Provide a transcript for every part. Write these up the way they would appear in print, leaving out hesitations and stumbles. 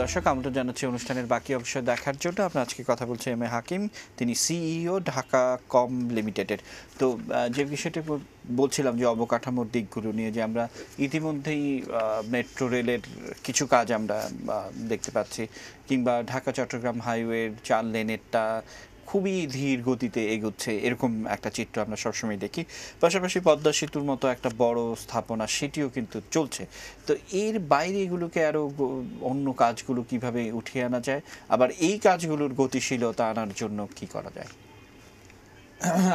দর্শক, আমন্ত্রণ জানাচ্ছি অনুষ্ঠানের বাকি অংশ দেখার জন্য। আমরা আজকে কথা বলছি এম এ হাকিম, তিনি সিইও ঢাকা কম লিমিটেডের। তো যে বিষয়টি বলছিলাম যে অবকাঠামোর দিকগুলো নিয়ে, যে আমরা ইতিমধ্যেই মেট্রো রেলের কিছু কাজ আমরা দেখতে পাচ্ছি, কিংবা ঢাকা চট্টগ্রাম হাইওয়ের 4 লেনেরটা খুবই ধীর গতিতে এগোচ্ছে, এরকম একটা চিত্র আমরা সবসময় দেখি। পাশাপাশি পদ্মা সেতুর মতো একটা বড় স্থাপনা, সেটিও কিন্তু চলছে। তো এর বাইরে এগুলোকে আরও অন্য কাজগুলো কিভাবে উঠিয়ে আনা যায়, আবার এই কাজগুলোর গতিশীলতা আনার জন্য কি করা যায়?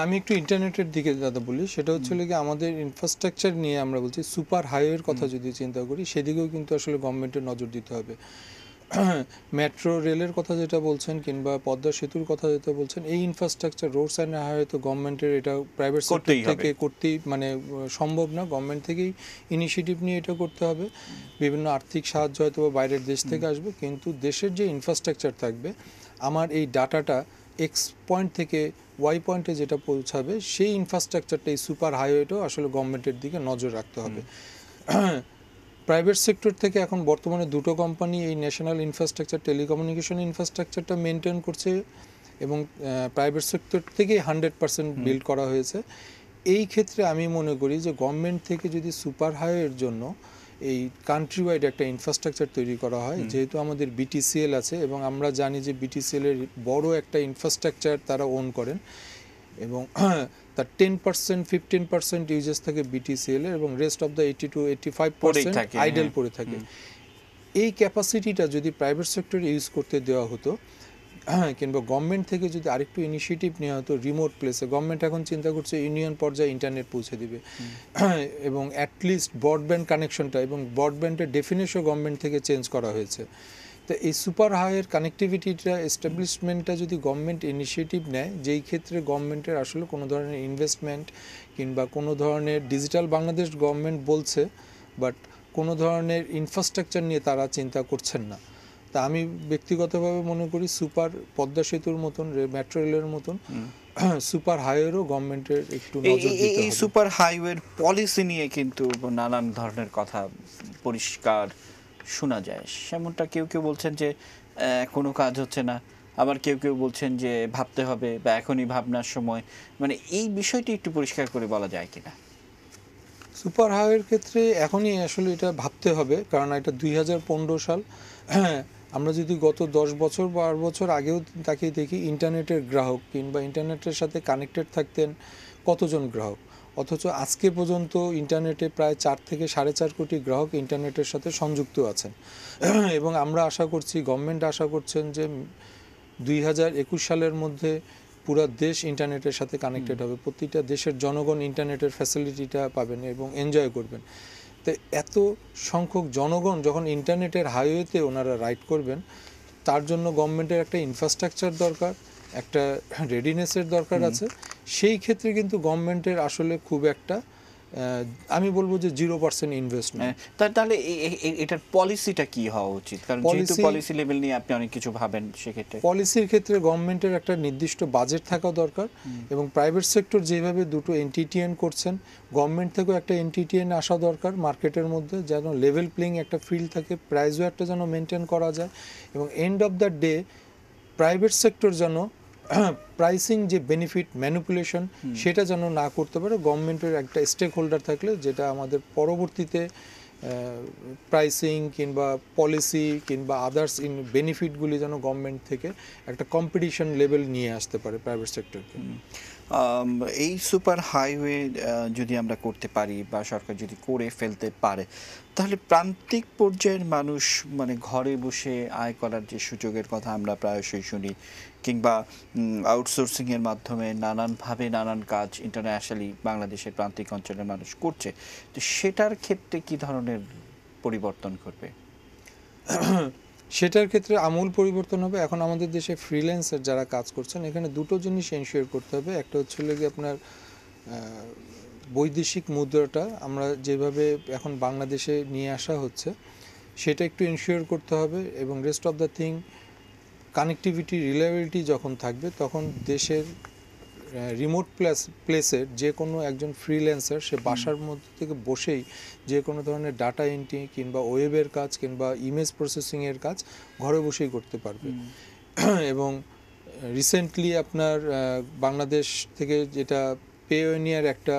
আমি একটু ইন্টারনেটের দিকে দাদা বলি, সেটা হচ্ছে কি আমাদের ইনফ্রাস্ট্রাকচার নিয়ে আমরা বলছি, সুপার হাইওয়ের কথা যদি চিন্তা করি, সেদিকেও কিন্তু আসলে গভর্নমেন্টের নজর দিতে হবে। মেট্রো রেলের কথা যেটা বলছেন, কিংবা পদ্মা সেতুর কথা যেটা বলছেন, এই ইনফ্রাস্ট্রাকচার রোডস অ্যান্ড হাইওয়ে তো গভর্নমেন্টের, এটা প্রাইভেট সেক্টর থেকে করতেই সম্ভব না। গভর্নমেন্ট থেকেই ইনিশিয়েটিভ নিয়ে এটা করতে হবে। বিভিন্ন আর্থিক সাহায্য হয়তো বাইরের দেশ থেকে আসবে, কিন্তু দেশের যে ইনফ্রাস্ট্রাকচার থাকবে, আমার এই ডাটাটা এক্স পয়েন্ট থেকে ওয়াই পয়েন্টে যেটা পৌঁছাবে, সেই ইনফ্রাস্ট্রাকচারটা, এই সুপার হাইওয়েটাও আসলে গভর্নমেন্টের দিকে নজর রাখতে হবে। প্রাইভেট সেক্টর থেকে এখন বর্তমানে দুটো কোম্পানি এই ন্যাশনাল ইনফ্রাস্ট্রাকচার, টেলিকমিউনিকেশন ইনফ্রাস্ট্রাকচারটা মেনটেন করছে, এবং প্রাইভেট সেক্টর থেকেই 100% বিল্ড করা হয়েছে। এই ক্ষেত্রে আমি মনে করি যে গভর্নমেন্ট থেকে যদি সুপার হাইওয়ের জন্য এই কান্ট্রি ওয়াইড একটা ইনফ্রাস্ট্রাকচার তৈরি করা হয়, যেহেতু আমাদের বিটিসিএল আছে, এবং আমরা জানি যে বিটিসিএলের বড় একটা ইনফ্রাস্ট্রাকচার তারা ওন করেন, এবং তার 10% 15% ইউজেস থাকে বিটিসিএল এর, এবং rest of the 80 to 85% idle পড়ে থাকে। এই ক্যাপাসিটিটা যদি প্রাইভেট সেক্টরে ইউজ করতে দেওয়া হতো, কিংবা গভর্নমেন্ট থেকে যদি আরেকটু ইনিশিয়েটিভ নেওয়া হতো, রিমোট প্লেসে গভর্নমেন্ট এখন চিন্তা করছে ইউনিয়ন পর্যায়ে ইন্টারনেট পৌঁছে দিবে, এবং অ্যাটলিস্ট ব্রডব্যান্ড কানেকশনটা, এবং ব্রডব্যান্ডের ডেফিনেশন গভর্নমেন্ট থেকে চেঞ্জ করা হয়েছে। তো এই সুপার হাইয়ের কানেক্টিভিটিটা এস্টাবলিশমেন্টটা যদি গভর্নমেন্ট ইনিশিয়েটিভ নেয়, যেই ক্ষেত্রে গভর্নমেন্টের আসলে কোনো ধরনের ইনভেস্টমেন্ট কিংবা কোনো ধরনের ডিজিটাল বাংলাদেশ গভর্নমেন্ট বলছে, বাট কোনো ধরনের ইনফ্রাস্ট্রাকচার নিয়ে তারা চিন্তা করছেন না। তা আমি ব্যক্তিগতভাবে মনে করি সুপার পদ্মা সেতুর মতন, মেট্রো রেলের মতন সুপার হাইওয়েরও গভর্নমেন্টের একটু নজর দিতে হবে। এই সুপার হাইওয়ের পলিসি নিয়ে কিন্তু নানান ধরনের কথা পরিষ্কার শোনা যায়। সেমনটা কেউ কেউ বলছেন যে কোনো কাজ হচ্ছে না, আবার কেউ কেউ বলছেন যে ভাবতে হবে বা এখনই ভাবনার সময়। মানে এই বিষয়টি একটু পরিষ্কার করে বলা যায় কিনা? সুপার হাইওয়ের ক্ষেত্রে এখনই আসলে এটা ভাবতে হবে, কারণ এটা 2015 সাল। আমরা যদি গত 10 বছর বা 8 বছর আগেও তাকিয়ে দেখি, ইন্টারনেটের গ্রাহক কিংবা ইন্টারনেটের সাথে কানেক্টেড থাকতেন কতজন গ্রাহক, অথচ আজকে পর্যন্ত ইন্টারনেটে প্রায় 4 থেকে 4.5 কোটি গ্রাহক ইন্টারনেটের সাথে সংযুক্ত আছেন। এবং আমরা আশা করছি, গভর্নমেন্ট আশা করছেন যে 2021 সালের মধ্যে পুরো দেশ ইন্টারনেটের সাথে কানেক্টেড হবে, প্রতিটা দেশের জনগণ ইন্টারনেটের ফ্যাসিলিটিটা পাবেন এবং এনজয় করবেন। তো এত সংখ্যক জনগণ যখন ইন্টারনেটের হাইওয়েতে ওনারা রাইড করবেন, তার জন্য গভর্নমেন্টের একটা ইনফ্রাস্ট্রাকচার দরকার, একটা রেডিনেসের দরকার আছে। সেই ক্ষেত্রে কিন্তু গভর্নমেন্টের আসলে খুব একটা, আমি বলবো যে 0% ইনভেস্টমেন্ট। তাহলে এটার পলিসিটা কি হওয়া উচিত? কারণ যেহেতু পলিসি লেভেল নিয়ে আপনি অনেক কিছু ভাবেন, সেক্ষেত্রে পলিসির ক্ষেত্রে গভর্নমেন্টের একটা নির্দিষ্ট বাজেট থাকা দরকার, এবং প্রাইভেট সেক্টর যেভাবে দুটো এনটিটিএন করছেন, গভর্নমেন্ট থেকেও একটা এনটিটিএন আসা দরকার মার্কেটের মধ্যে, যেন লেভেল প্লেইং একটা ফিল্ড থাকে, প্রাইসও একটা যেন মেনটেন করা যায়, এবং end of the day private sector যেন প্রাইসিং যে বেনিফিট ম্যানিপুলেশন সেটা যেন না করতে পারে। গভর্নমেন্টের একটা স্টেক হোল্ডার থাকলে, যেটা আমাদের পরবর্তীতে প্রাইসিং কিংবা পলিসি কিংবা আদার্স বেনিফিটগুলি যেন গভর্নমেন্ট থেকে একটা কম্পিটিশন লেভেল নিয়ে আসতে পারে প্রাইভেট সেক্টরকে। এই সুপার হাইওয়ে যদি আমরা করতে পারি বা সরকার যদি করে ফেলতে পারে, তাহলে প্রান্তিক পর্যায়ের মানুষ, মানে ঘরে বসে আয় করার যে সুযোগের কথা আমরা প্রায়শই শুনি, কিংবা আউটসোর্সিংয়ের মাধ্যমে নানানভাবে নানান কাজ ইন্টারন্যাশনালি বাংলাদেশের প্রান্তিক অঞ্চলের মানুষ করছে, তো সেটার ক্ষেত্রে কি ধরনের পরিবর্তন করবে? সেটার ক্ষেত্রে আমূল পরিবর্তন হবে। এখন আমাদের দেশে ফ্রিল্যান্সার যারা কাজ করছেন, এখানে দুটো জিনিস এনশিওর করতে হবে। একটা হচ্ছে কি আপনার বৈদেশিক মুদ্রাটা আমরা যেভাবে এখন বাংলাদেশে নিয়ে আসা হচ্ছে, সেটা একটু এনশিওর করতে হবে, এবং rest of the thing connectivity reliability যখন থাকবে, তখন দেশের রিমোট প্লেসের যে কোনো একজন ফ্রিল্যান্সার সে বাসার মধ্যে থেকে বসেই যে কোনো ধরনের ডাটা এন্ট্রি কিংবা ওয়েবের কাজ কিংবা ইমেজ প্রসেসিংয়ের কাজ ঘরে বসেই করতে পারবে। এবং রিসেন্টলি আপনার বাংলাদেশ থেকে যেটা পেওনিয়ার একটা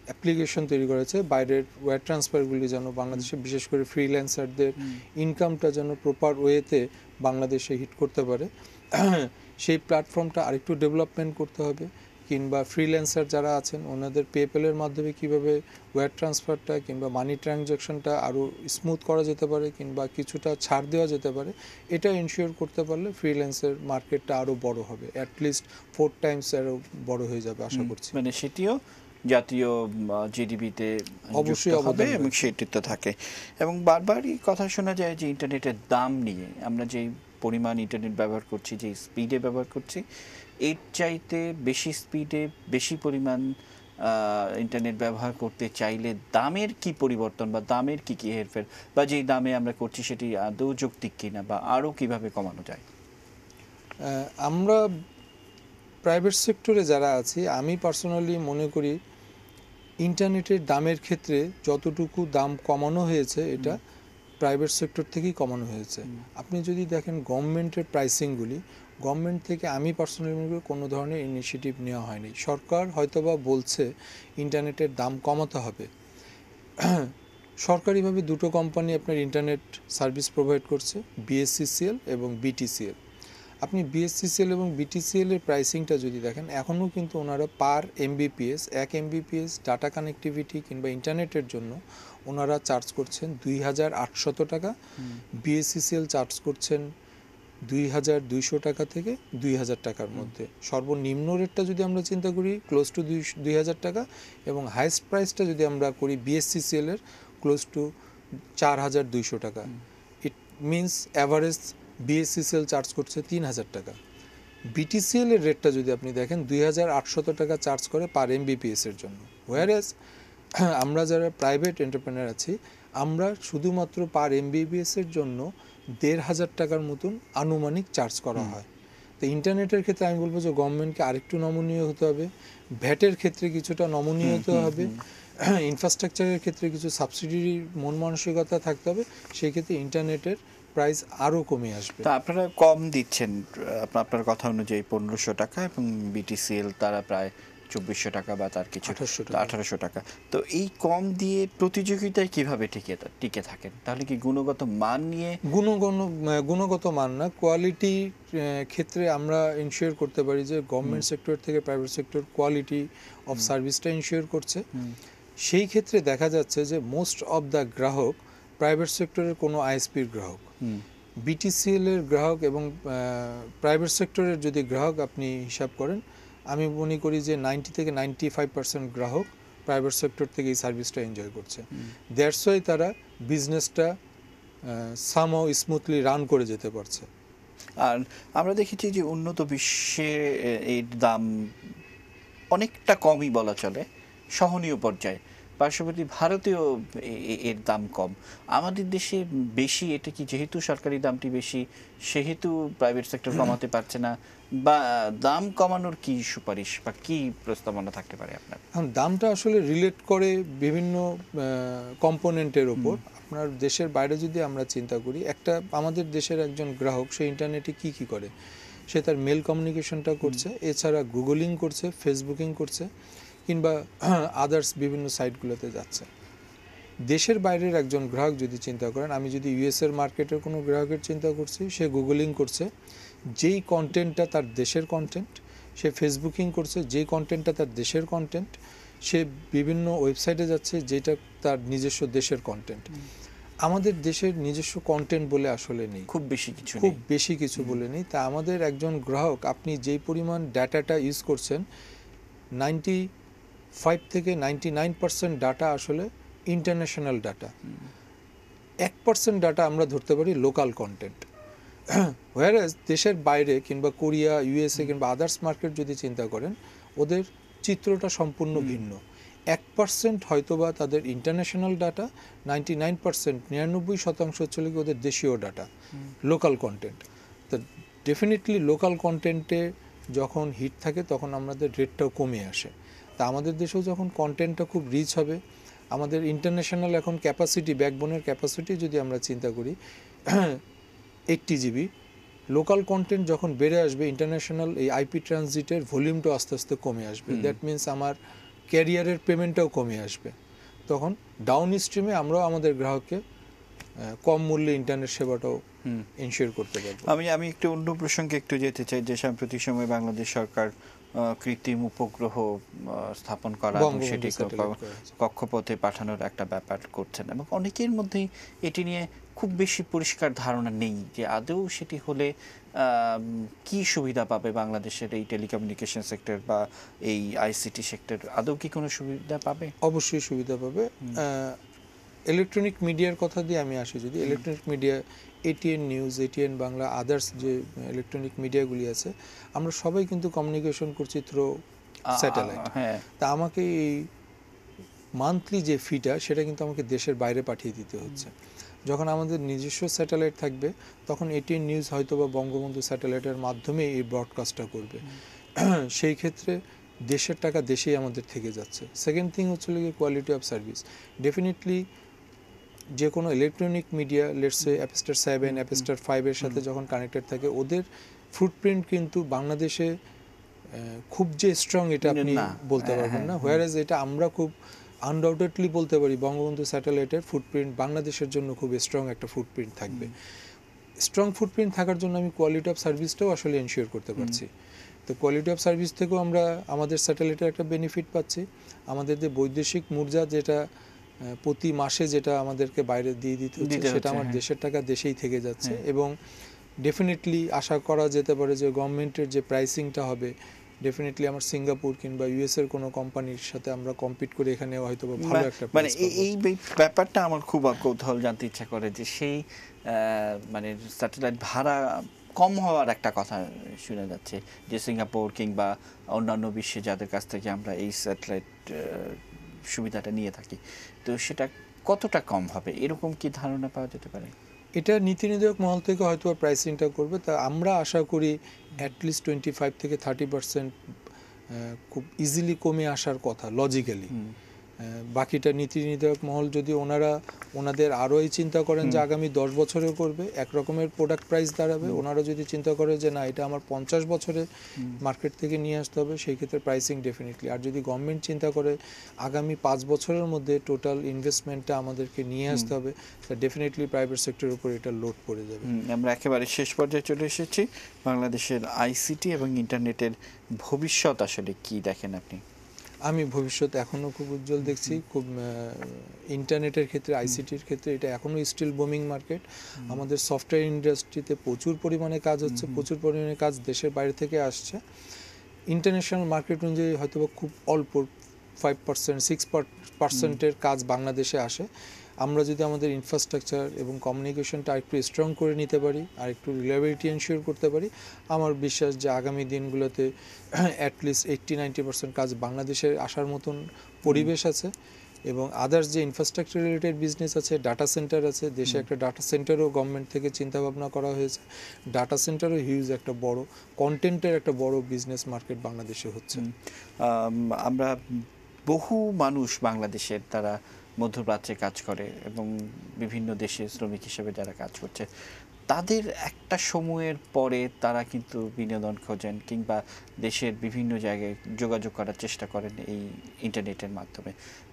অ্যাপ্লিকেশন তৈরি করেছে বাইরের ওয়্যার ট্রান্সফারগুলি যেন বাংলাদেশে বিশেষ করে ফ্রিল্যান্সারদের ইনকামটা যেন প্রপার ওয়েতে বাংলাদেশে হিট করতে পারে, সেই প্ল্যাটফর্মটা আরেকটু ডেভেলপমেন্ট করতে হবে। কিংবা ফ্রিল্যান্সার যারা আছেন ওনাদের পেপ্যালের মাধ্যমে কীভাবে ওয়্যার ট্রান্সফারটা কিংবা মানি ট্রানজ্যাকশনটা আরও স্মুথ করা যেতে পারে কিংবা কিছুটা ছাড় দেওয়া যেতে পারে, এটা এনশিওর করতে পারলে ফ্রিল্যান্সের মার্কেটটা আরও বড় হবে, অ্যাটলিস্ট 4 টাইমস আরও বড় হয়ে যাবে আশা করছি। মানে সেটিও জাতীয় জিডিপিতে অবশ্যই হবে অবদান এবং সেটি তো থাকে। এবং বারবারই কথা শোনা যায় যে ইন্টারনেটের দাম নিয়ে, আমরা যেই পরিমাণ ইন্টারনেট ব্যবহার করছি, যে স্পিডে ব্যবহার করছি, এর চাইতে বেশি স্পিডে বেশি পরিমাণ ইন্টারনেট ব্যবহার করতে চাইলে দামের কি পরিবর্তন বা দামের কি হেরফের, বা যেই দামে আমরা করছি সেটি আদৌ যৌক্তিক কিনা বা আরও কিভাবে কমানো যায়? আমরা প্রাইভেট সেক্টরে যারা আছি, আমি পার্সোনালি মনে করি ইন্টারনেটের দামের ক্ষেত্রে যতটুকু দাম কমানো হয়েছে এটা প্রাইভেট সেক্টর থেকেই কমানো হয়েছে। আপনি যদি দেখেন গভর্নমেন্টের প্রাইসিংগুলি, গভর্নমেন্ট থেকে আমি পার্সোনালি মনে করি কোনো ধরনের ইনিশিয়েটিভ নেওয়া হয়নি। সরকার হয়তোবা বলছে ইন্টারনেটের দাম কমাতে হবে, সরকারিভাবে দুটো কোম্পানি আপনার ইন্টারনেট সার্ভিস প্রোভাইড করছে, বিএসসিসিএল এবং বিটিসিএল। আপনি বিএসসিসিএল এবং বিটিসিএল এর প্রাইসিংটা যদি দেখেন, এখনও কিন্তু ওনারা পার এমবিপিএস 1 এমবিপিএস ডাটা কানেক্টিভিটি কিংবা ইন্টারনেটের জন্য ওনারা চার্জ করছেন 2,800 টাকা, বিএসসিসিএল চার্জ করছেন 2,200 টাকা থেকে 2,000 টাকার মধ্যে। সর্বনিম্ন রেটটা যদি আমরা চিন্তা করি ক্লোজ টু 2,000 টাকা, এবং হাইস্ট প্রাইসটা যদি আমরা করি বিএসসিসিএল এর ক্লোজ টু 4,200 টাকা। It means average BSCCL charge করছে 3,000 টাকা। বিটিসিএল এর রেটটা যদি আপনি দেখেন 2,800 টাকা চার্জ করে পার এমবিপিএস এর জন্য। হোয়ারএজ আমরা যারা প্রাইভেট এন্টারপ্রেনার আছি, আমরা শুধুমাত্র পার এমবিপিএস এর জন্য 1,500 টাকার মতন আনুমানিক চার্জ করা হয়। তো ইন্টারনেটের ক্ষেত্রে আমি বলবো যে গভর্নমেন্টকে আরেকটু নমনীয় হতে হবে, ভ্যাটের ক্ষেত্রে কিছুটা নমনীয় হতে হবে, ইনফ্রাস্ট্রাকচারের ক্ষেত্রে কিছু সাবসিডির মন মানসিকতা থাকতে হবে, সেই ক্ষেত্রে ইন্টারনেটের প্রাইস আরও কমে আসবে। তা আপনারা কম দিচ্ছেন আপনার কথা অনুযায়ী 1,500 টাকা, এবং বিটিসিএল তারা প্রায় 2,400 টাকা বা তার কিছু 1,800 টাকা। তো এই কম দিয়ে প্রতিযোগিতায় কিভাবে টিকে থাকেন? তাহলে কি গুণগত মান নিয়ে? গুণগত মান না, কোয়ালিটি ক্ষেত্রে আমরা ইনশিওর করতে পারি যে গভর্নমেন্ট সেক্টর থেকে প্রাইভেট সেক্টর কোয়ালিটি অফ সার্ভিসটা ইনশিওর করছে। সেই ক্ষেত্রে দেখা যাচ্ছে যে মোস্ট অফ দ্য গ্রাহক প্রাইভেট সেক্টরের কোনো আইএসপির গ্রাহক, বিটিসিএল এর গ্রাহক এবং প্রাইভেট সেক্টরের যদি গ্রাহক আপনি হিসাব করেন, আমি মনে করি যে 90 থেকে 95% গ্রাহক প্রাইভেট সেক্টর থেকে এই সার্ভিসটা এনজয় করছে। দ্যাটস ওয়াই তারা বিজনেসটা সামহাউ স্মুথলি রান করে যেতে পারছে। আর আমরা দেখেছি যে উন্নত বিশ্বে এর দাম অনেকটা কমই বলা চলে, সহনীয় পর্যায়ে। পার্শ্ববর্তী ভারতেও এর দাম কম, আমাদের দেশে বেশি। এটা কি যেহেতু সরকারি দামটি বেশি সেহেতু প্রাইভেট সেক্টর কমাতে পারছে না, বা দাম কমানোর কি সুপারিশ বা কি প্রস্তাবনা থাকতে পারে আপনার? দামটা আসলে রিলেট করে বিভিন্ন কম্পোনেন্টের ওপর। আপনার দেশের বাইরে যদি আমরা চিন্তা করি, একটা আমাদের দেশের একজন গ্রাহক সে ইন্টারনেটে কি করে, সে তার মেল কমিউনিকেশনটা করছে, এছাড়া গুগলিং করছে, ফেসবুকিং করছে, কিংবা আদার্স বিভিন্ন সাইটগুলোতে যাচ্ছে। দেশের বাইরের একজন গ্রাহক যদি চিন্তা করেন, আমি যদি ইউএসের মার্কেটের কোনো গ্রাহকের চিন্তা করছি, সে গুগলিং করছে যেই কন্টেন্টটা তার দেশের কন্টেন্ট, সে ফেসবুকিং করছে যেই কন্টেন্টটা তার দেশের কন্টেন্ট, সে বিভিন্ন ওয়েবসাইটে যাচ্ছে যেটা তার নিজস্ব দেশের কন্টেন্ট। আমাদের দেশের নিজস্ব কন্টেন্ট বলে আসলে নেই, খুব বেশি কিছু বলে নেই। তা আমাদের একজন গ্রাহক, আপনি যেই পরিমাণ ডাটাটা ইউজ করছেন, 95 থেকে 99% ডাটা আসলে ইন্টারন্যাশনাল ডাটা, 1% ডাটা আমরা ধরতে পারি লোকাল কন্টেন্ট। হোয়ারএজ দেশের বাইরে কিংবা কোরিয়া, ইউএসএ কিংবা আদার্স মার্কেট যদি চিন্তা করেন, ওদের চিত্রটা সম্পূর্ণ ভিন্ন। 1% হয়তোবা তাদের ইন্টারন্যাশনাল ডাটা, 99% হচ্ছে ওদের দেশীয় ডাটা, লোকাল কন্টেন্ট। তো ডেফিনেটলি লোকাল কন্টেন্টে যখন হিট থাকে তখন আমাদের রেটটাও কমে আসে। তা আমাদের দেশেও যখন কন্টেন্টটা খুব রিচ হবে, আমাদের ইন্টারন্যাশনাল এখন ক্যাপাসিটি, ব্যাকবোনের ক্যাপাসিটি যদি আমরা চিন্তা করি 80 জিবি, লোকাল কন্টেন্ট যখন বেড়ে আসবে, ইন্টারন্যাশনাল এই আইপি ট্রানজিটের ভলিউমটাও আস্তে আস্তে কমে আসবে। দ্যাট মিন্স আমার ক্যারিয়ারের পেমেন্টটাও কমে আসবে। তখন ডাউন স্ট্রিমে আমরাও আমাদের গ্রাহককে কম মূল্যে ইন্টারনেট সেবাটাও ইনশিওর করতে পারবো। আমি একটু অন্য প্রসঙ্গে একটু যেতে চাই, যে সাম্প্রতিক সময় বাংলাদেশ সরকার কৃত্রিম উপগ্রহ স্থাপন করা এবং সেটি কক্ষপথে পাঠানোর একটা ব্যাপার করছেন, এবং অনেকের মধ্যেই এটি নিয়ে খুব বেশি পরিষ্কার ধারণা নেই যে আদৌ সেটি হলে কি সুবিধা পাবে বাংলাদেশের এই টেলিকমিউনিকেশন সেক্টর বা এই আইসিটি সেক্টর, আদৌ কি কোনো সুবিধা পাবে? অবশ্যই সুবিধা পাবে। ইলেকট্রনিক মিডিয়ার কথা দিয়ে আমি আসি, যদি electronic media, ATN news, ATN Bangla, others যে ইলেকট্রনিক মিডিয়াগুলি আছে, আমরা সবাই কিন্তু কমিউনিকেশন করছি থ্রু স্যাটেলাইট। তা আমাকে এই মান্থলি যে ফিটা, সেটা কিন্তু আমাকে দেশের বাইরে পাঠিয়ে দিতে হচ্ছে। যখন আমাদের নিজস্ব স্যাটেলাইট থাকবে, তখন এটিএন নিউজ হয়তো বা বঙ্গবন্ধু স্যাটেলাইটের মাধ্যমে এই ব্রডকাস্টটা করবে। সেই ক্ষেত্রে দেশের টাকা দেশেই আমাদের থেকে যাচ্ছে। সেকেন্ড থিং হচ্ছে কোয়ালিটি অফ সার্ভিস। ডেফিনেটলি যে কোনো ইলেকট্রনিক মিডিয়া, লেটসে অ্যাপস্টার 7, অ্যাপস্টার 5-এর সাথে যখন কানেক্টেড থাকে, ওদের ফুটপ্রিন্ট কিন্তু বাংলাদেশে খুব যে স্ট্রং এটা আপনি বলতে পারবেন না। হোয়ারএজ এটা আমরা খুব আনডাউটেডলি বলতে পারি, বঙ্গবন্ধু স্যাটেলাইটের ফুটপ্রিন্ট বাংলাদেশের জন্য খুব স্ট্রং একটা ফুটপ্রিন্ট থাকবে। স্ট্রং ফুটপ্রিন্ট থাকার জন্য আমি কোয়ালিটি অফ সার্ভিসটাও আসলে এনশিওর করতে পারছি। তো কোয়ালিটি অফ সার্ভিস থেকেও আমরা আমাদের স্যাটেলাইটের একটা বেনিফিট পাচ্ছি। আমাদের যে বৈদেশিক মুদ্রা যেটা প্রতি মাসে যেটা আমাদেরকে বাইরে দিয়ে দিতে হচ্ছে, সেটা আমার দেশের টাকা দেশেই থেকে যাচ্ছে। এবং ডেফিনেটলি আশা করা যেতে পারে যে গভর্নমেন্টের যে প্রাইসিংটা হবে, ডেফিনেটলি আমার সিঙ্গাপুর কিংবা ইউএস এর কোনো কোম্পানির সাথে আমরা কম্পিট করে এখানে হয়তো ভালো একটা মানে এই ব্যাপারটা আমার খুব কৌতূহল জানতে ইচ্ছা করে, যে সেই মানে স্যাটেলাইট ভাড়া কম হওয়ার একটা কথা শোনা যাচ্ছে, যে সিঙ্গাপুর কিংবা অন্যান্য বিশ্বে যাদের কাছ থেকে আমরা এই স্যাটেলাইট সুবিধাটা নিয়ে থাকি, তো সেটা কতটা কম হবে, এরকম কি ধারণা পাওয়া যেতে পারে? এটা নীতি নির্ধারক মহল থেকে হয়তো প্রাইসিংটা করবে, তা আমরা আশা করি অ্যাটলিস্ট 25-30% খুব ইজিলি কমে আসার কথা লজিক্যালি। বাকিটা নীতি নির্ধারক মহল যদি ওনাদের আরও এই চিন্তা করেন যে আগামী 10 বছরেও করবে, একরকমের প্রোডাক্ট প্রাইস দাঁড়াবে। ওনারা যদি চিন্তা করে যে না, এটা আমার 50 বছরে মার্কেট থেকে নিয়ে আসতে হবে, সেই ক্ষেত্রে প্রাইসিং ডেফিনেটলি। আর যদি গভর্নমেন্ট চিন্তা করে আগামী 5 বছরের মধ্যে টোটাল ইনভেস্টমেন্টটা আমাদেরকে নিয়ে আসতে হবে, তা ডেফিনেটলি প্রাইভেট সেক্টরের উপর এটা লোড পড়ে যাবে। আমরা একেবারে শেষ পর্যায়ে চলে এসেছি। বাংলাদেশের আইসিটি এবং ইন্টারনেটের ভবিষ্যৎ আসলে কি দেখেন আপনি? আমি ভবিষ্যৎ এখনও খুব উজ্জ্বল দেখছি। খুব ইন্টারনেটের ক্ষেত্রে, আইসিটির ক্ষেত্রে এটা এখনও স্টিল বুমিং মার্কেট। আমাদের সফটওয়্যার ইন্ডাস্ট্রিতে প্রচুর পরিমাণে কাজ হচ্ছে, প্রচুর পরিমাণে কাজ দেশের বাইরে থেকে আসছে। ইন্টারন্যাশনাল মার্কেট অনুযায়ী হয়তো খুব অল্প 5-6% কাজ বাংলাদেশে আসে। আমরা যদি আমাদের ইনফ্রাস্ট্রাকচার এবং কমিউনিকেশনটা একটু স্ট্রং করে নিতে পারি, আর একটু রিলায়েবিলিটি এনশিওর করতে পারি, আমার বিশ্বাস যে আগামী দিনগুলোতে অ্যাটলিস্ট 80-90% কাজ বাংলাদেশে আসার মতন পরিবেশ আছে। এবং আদার্স যে ইনফ্রাস্ট্রাকচার রিলেটেড বিজনেস আছে, ডাটা সেন্টার আছে, দেশে একটা ডাটা সেন্টারও গভর্নমেন্ট থেকে চিন্তাভাবনা করা হয়েছে। ডাটা সেন্টারও হিউজ একটা বড় কন্টেন্টের একটা বড় বিজনেস মার্কেট বাংলাদেশে হচ্ছে। আমরা বহু মানুষ বাংলাদেশের, তারা মধ্যপ্রাচ্যে কাজ করে এবং বিভিন্ন দেশে শ্রমিক হিসেবে যারা কাজ করছে, তাদের একটা সময়ের পরে তারা কিন্তু বিনোদন খোঁজেন কিংবা দেশের বিভিন্ন জায়গায় যোগাযোগ করার চেষ্টা করেন এই ইন্টারনেটের মাধ্যমে।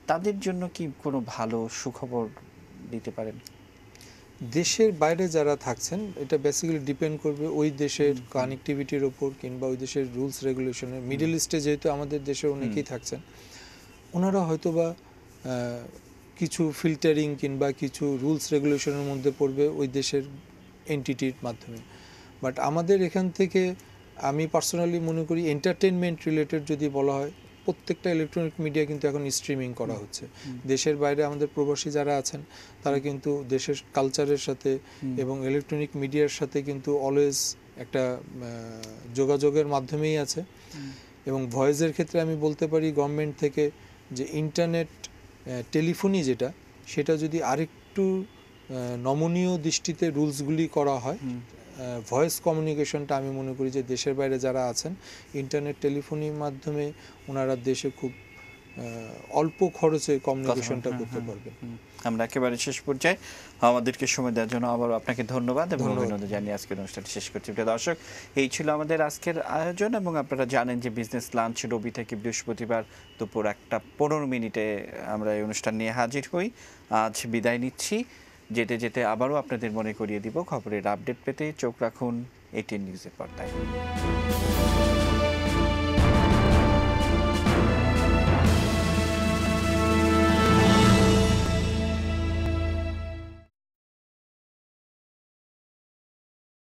তাদের জন্য কি কোনো ভালো সুখবর দিতে পারেন? দেশের বাইরে যারা থাকছেন, এটা বেসিক্যালি ডিপেন্ড করবে ওই দেশের কানেক্টিভিটির ওপর কিংবা ওই দেশের রুলস রেগুলেশনের। মিডল ইস্টে যেহেতু আমাদের দেশের অনেকেই থাকছেন, ওনারা হয়তোবা কিছু ফিল্টারিং কিংবা কিছু রুলস রেগুলেশনের মধ্যে পড়বে ওই দেশের এন্টিটির মাধ্যমে। বাট আমাদের এখান থেকে আমি পার্সোনালি মনে করি এন্টারটেনমেন্ট রিলেটেড যদি বলা হয়, প্রত্যেকটা ইলেকট্রনিক মিডিয়া কিন্তু এখন স্ট্রিমিং করা হচ্ছে। দেশের বাইরে আমাদের প্রবাসী যারা আছেন, তারা কিন্তু দেশের কালচারের সাথে এবং ইলেকট্রনিক মিডিয়ার সাথে কিন্তু অলওয়েজ একটা যোগাযোগের মাধ্যমেই আছে। এবং ভয়েসের ক্ষেত্রে আমি বলতে পারি গভর্নমেন্ট থেকে যে ইন্টারনেট টেলিফোনি যেটা, সেটা যদি আরেকটু নমনীয় দৃষ্টিতে রুলসগুলি করা হয়, ভয়েস কমিউনিকেশনটা আমি মনে করি যে দেশের বাইরে যারা আছেন ইন্টারনেট টেলিফোনির মাধ্যমে ওনারা দেশে খুব অল্প খরচে কমিউনিকেশনটা করতে পারবেন। আমরা একেবারে শেষ পর্যায়ে আমাদেরকে সময় দেওয়ার জন্য আবার আপনাকে ধন্যবাদ এবং ধন্যবাদ। অভিনন্দন জানিয়ে আজকের অনুষ্ঠানটি শেষ করছি। প্রিয় দর্শক, এই ছিল আমাদের আজকের আয়োজন এবং আপনারা জানেন যে বিজনেস লাঞ্চ রবি থেকে বৃহস্পতিবার দুপুর 1:15 আমরা এই অনুষ্ঠান নিয়ে হাজির হই। আজ বিদায় নিচ্ছি। যেতে যেতে আবারও আপনাদের মনে করিয়ে দিব, খবরের আপডেট পেতে চোখ রাখুন ATN নিউজের পর্দায়।